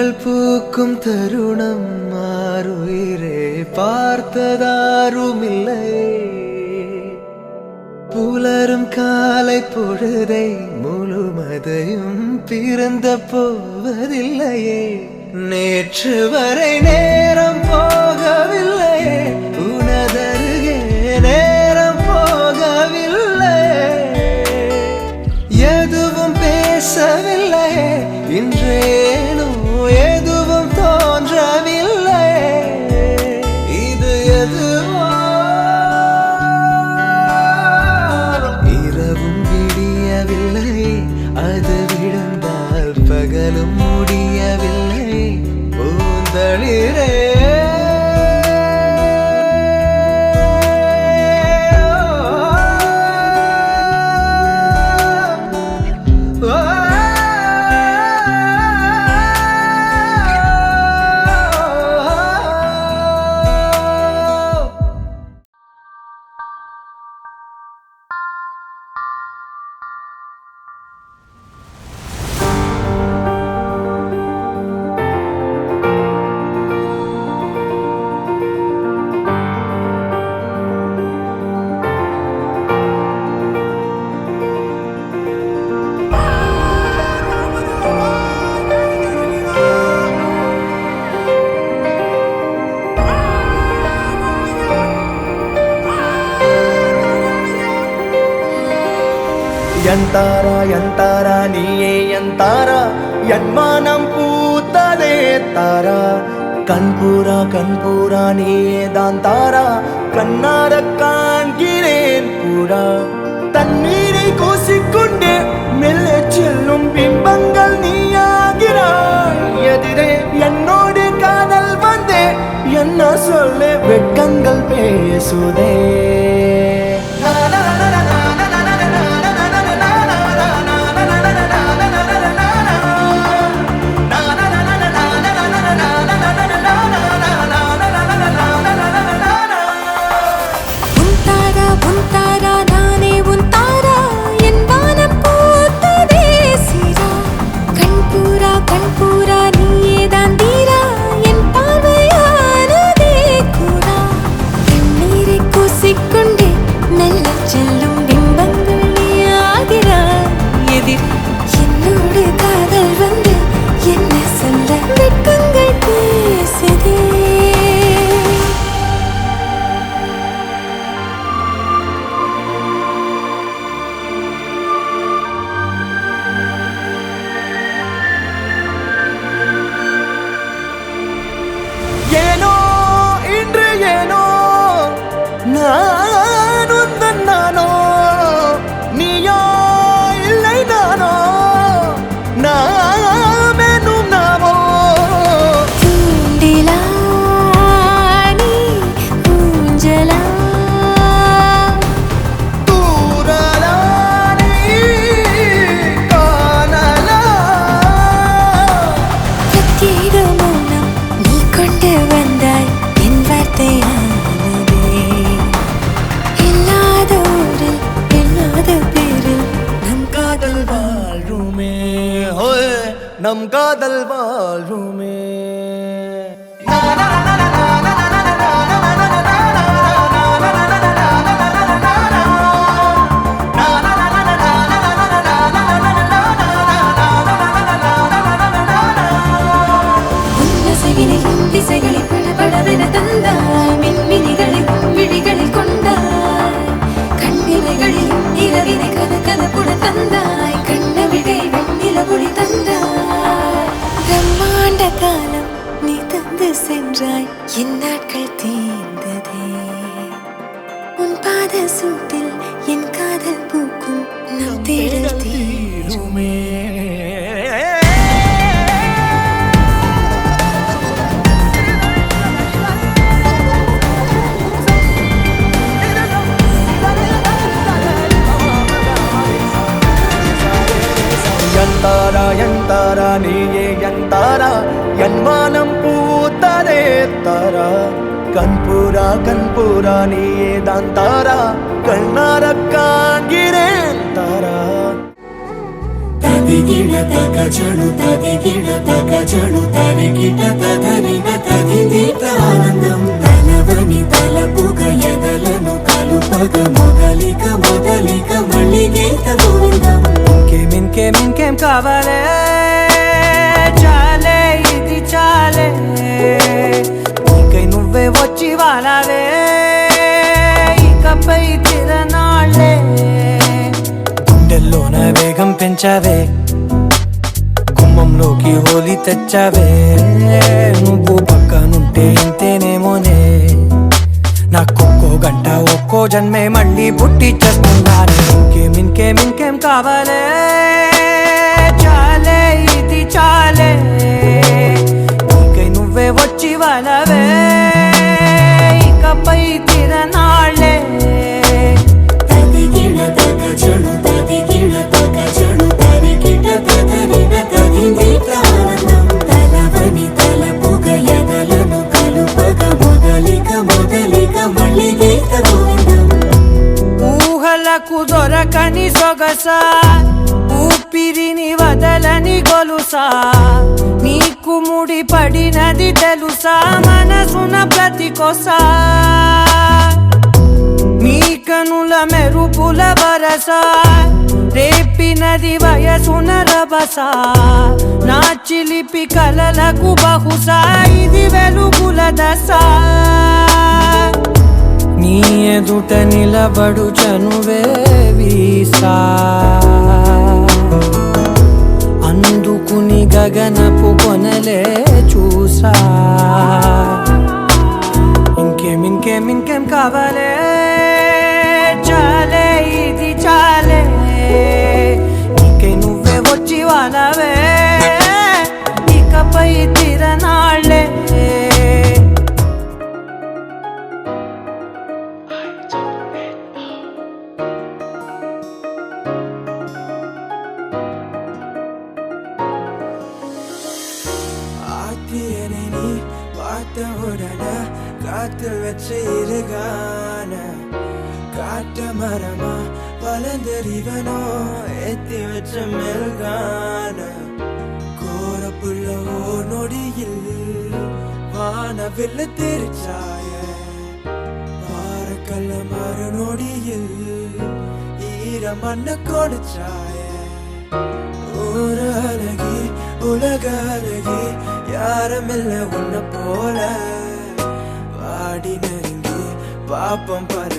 பூக்கள் பூக்கும் தருணம் மாறுயிரே பார்த்ததாருமில்லை. புலரும் காலை பொழுதை முழுமதையும் பிறந்த போவதில்லையே. நேற்று வரை நேரம் போகவில்லையே, உனதருகே நேரம் போகவில்லை. எதுவும் பேசவில்லையே, இன்றேனோ எதுவும் தோன்றவில்லை. இது எதுவோ இரவும் விடியவில்லை, அது விழுந்தால் பகலும் முடியவில்லை. பூந்தளிரே ಎಂತಾರ ಎಂತಾರ ನೀಯೇ ಎಂತಾರ ಎನ್ಮಾನಂ பூத்ததே தார. கண்பூரா கண்பூரா நீயே தான் தாரா, கண்ணார காண்கிறேன் பூரா. தண்ணீரை கூசிக்கொண்டே மெல்ல செல்லும் பிம்பங்கள் நீயாகிறாய். எதிரே என்னோடு காதல் வந்தே என்ன சொல்ல வெட்கங்கள் பேசுதே. நம் காதல் வாழுமே. திசைகளை படபடவென தந்தாய், மின்மினிகளில் விழிகளில் கொண்டாய். கண்ணிமைகளில் இரவினை கதகதப்புட தந்தாய், கண்ணவிழை வெண்ணில ஒளி தந்தாய். பிரம்மாண்ட காலம் நீ தந்து சென்றாய், என் நாட்கள் தீர்ந்ததே. உன் பாத சூட்டில் என் காதல் பூக்கும், நம் தேடல் தீருமே. ಎಂತಾರ ಎಂತಾರ ನೀಯೇ ಎಂತಾರ ಎನ್ಮಾನಂ பூத்ததே தார. கண்பூரா கண்பூரா நீயே தான் தாரா, கண்ணார காண்கிறேன் தாரா. తదిగిడ తగ చడు తదిగిడ తగ చడు తరిగిట తదరిన తదిదీత ఆనందం తలవని తలపుగ ఎదలను కలుపగ మొదలిక మొదలిక మళ్ళీ గీత గోవిందం ఇంకేం కావాలే చాలే ఇది చాలే నీకై నువ్వే వచ్చి వాలావే ఇకపై తిరనాళ్ళే గుండెల్లోన వేగం పెంచావే గుమ్మంలోకి హోలీ తెచ్చావే నువ్వు పక్కనుంటే ఇంతేనేమోనే నాకొక్కో గంట ఒక్కో జన్మే మళ్ళీ పుట్టి చేస్తున్నాను ఇంకేం కావాలే చాలే ఇది చాలే నీకై నువ్వే వచ్చి వాళ్ళవే ఇకపై తిరనాళ్ళే తదిగిడ తగ చడు తదిగిడ తగ చడు తరిగిట తదరిన తదిదీత ఆనందం తలవని తలపుగ ఎదలను కలుపగ మొదలిక మొదలిక మళ్ళీ గీత గోవిందం ఊహలకు దొరకని సొగసా ఊపిరిని వదలని గొలుసా నీకు ముడి పడినది తెలుసా మనసున ప్రతి కొసా నీ కనుల మెరుపుల వరస రేపినది వయసున రభస నా చిలిపి కలలకు బహుశా ఇది వెలుగుల దశ నీ ఎదుట నిలబడు చనువే వీసా అందుకుని గగనపు కొనలే చూసా ఇంకేం కావాలే చాలే ఇది చాలే నీకై నువ్వే వచ్చి వాలవే ఇకపై తిరనాళ్ళే ஆத்தியனை பார்த்த உடனே காத்தில் வச்ச இருகான காட்ட மரமா பலந்தறிவனோ ஏத்தி வச்ச மெல்கான கோரப்புள்ள ஓர் நொடியில் வானவில் திருச்சாய பாரக்கல்ல மறு நொடியில் ஈர மண்ண கொடுச்சாய ஒரு அழகி உலக அழகி யாருமில்ல உன்ன போல வாடி நெருங்கி பாப்பம் பாரு